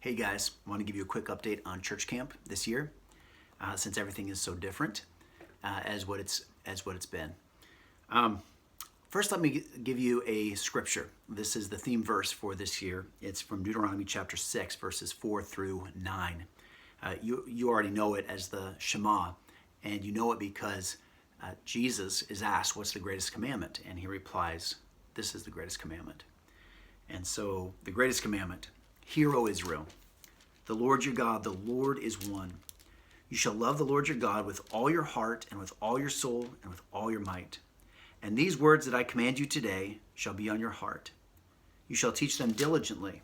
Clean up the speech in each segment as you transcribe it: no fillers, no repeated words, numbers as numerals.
Hey guys, I want to give you a quick update on church camp this year, since everything is so different as what it's been. First, let me give you a scripture. This is the theme verse for this year. It's from Deuteronomy chapter 6, verses 4 through 9. You already know it as the Shema, and you know it because Jesus is asked, "What's the greatest commandment?" And he replies, "This is the greatest commandment." And so, the greatest commandment: Hear, O Israel, the Lord your God, the Lord is one. You shall love the Lord your God with all your heart and with all your soul and with all your might. And these words that I command you today shall be on your heart. You shall teach them diligently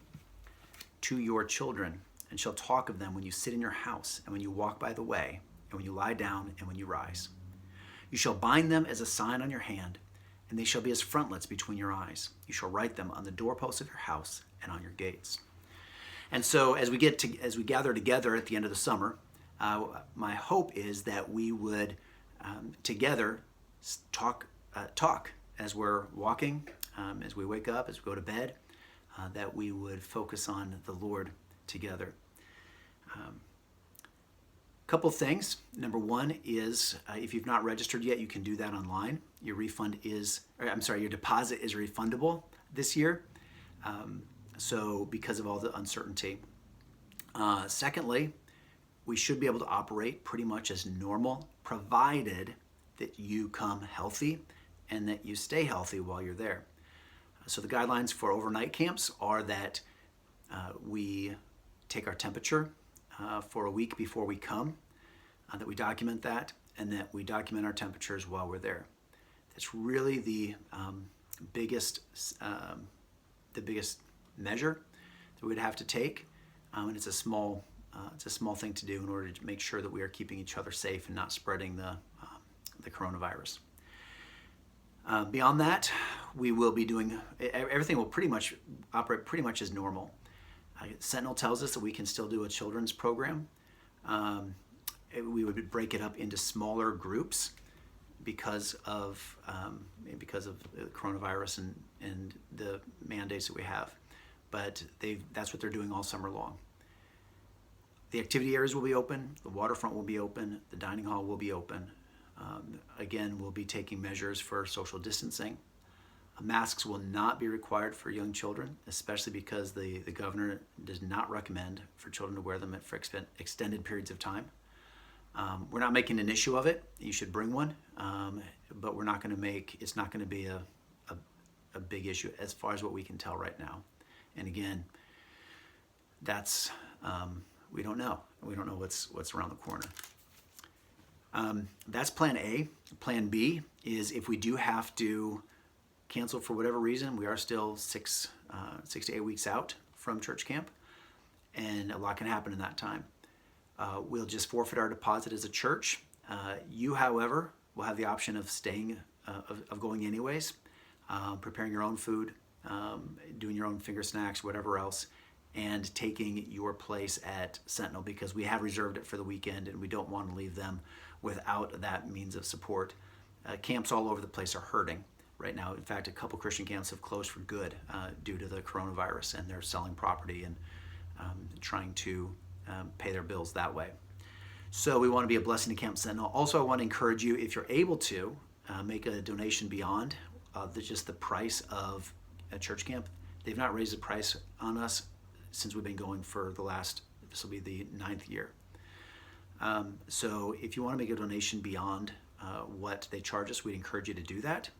to your children, and shall talk of them when you sit in your house, and when you walk by the way, and when you lie down, and when you rise. You shall bind them as a sign on your hand, and they shall be as frontlets between your eyes. You shall write them on the doorposts of your house and on your gates. And so as we gather together at the end of the summer, my hope is that we would together talk as we're walking, as we wake up, as we go to bed, that we would focus on the Lord together. Couple things. Number one is if you've not registered yet, you can do that online. Your deposit is refundable this year. So because of all the uncertainty. Secondly, we should be able to operate pretty much as normal, provided that you come healthy and that you stay healthy while you're there. So the guidelines for overnight camps are that we take our temperature for a week before we come, that we document that, and that we document our temperatures while we're there. That's really the biggest measure that we'd have to take, and it's a small thing to do in order to make sure that we are keeping each other safe and not spreading the coronavirus. Beyond that, we will be doing everything will pretty much operate pretty much as normal. Sentinel tells us that we can still do a children's program. We would break it up into smaller groups because of the coronavirus and the mandates that we have. But that's what they're doing all summer long. The activity areas will be open, the waterfront will be open, the dining hall will be open. Again, we'll be taking measures for social distancing. Masks will not be required for young children, especially because the governor does not recommend for children to wear them for extended periods of time. We're not making an issue of it. You should bring one, but it's not going to be a big issue as far as what we can tell right now. And again, that's we don't know. We don't know what's around the corner. That's plan A. Plan B is if we do have to cancel for whatever reason, we are still 6 to 8 weeks out from church camp, and a lot can happen in that time. We'll just forfeit our deposit as a church. You, however, will have the option of staying, of going anyways, preparing your own food, doing your own finger snacks, whatever else, and taking your place at Sentinel, because we have reserved it for the weekend and we don't want to leave them without that means of support. Camps all over the place are hurting right now. In fact, a couple Christian camps have closed for good due to the coronavirus, and they're selling property and trying to pay their bills that way. So we want to be a blessing to Camp Sentinel. Also, I want to encourage you, if you're able to, make a donation beyond just the price of a church camp. They've not raised the price on us since we've been going for this will be the 9th year. So if you want to make a donation beyond what they charge us, we'd encourage you to do that.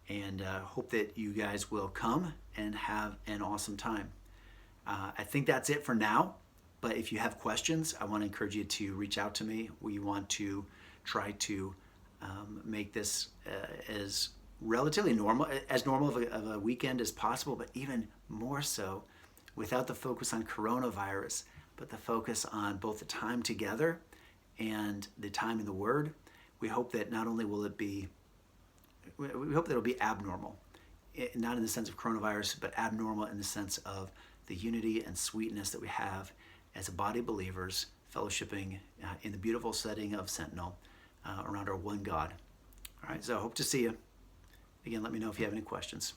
And hope that you guys will come and have an awesome time. I think that's it for now. But if you have questions, I want to encourage you to reach out to me. We want to try to make this as relatively normal, as normal of a weekend as possible, but even more so without the focus on coronavirus, but the focus on both the time together and the time in the Word. We hope that not only will it be, we hope that it'll be abnormal, not in the sense of coronavirus, but abnormal in the sense of the unity and sweetness that we have as a body of believers fellowshipping in the beautiful setting of Sentinel around our one God. All right, so I hope to see you. Again, let me know if you have any questions.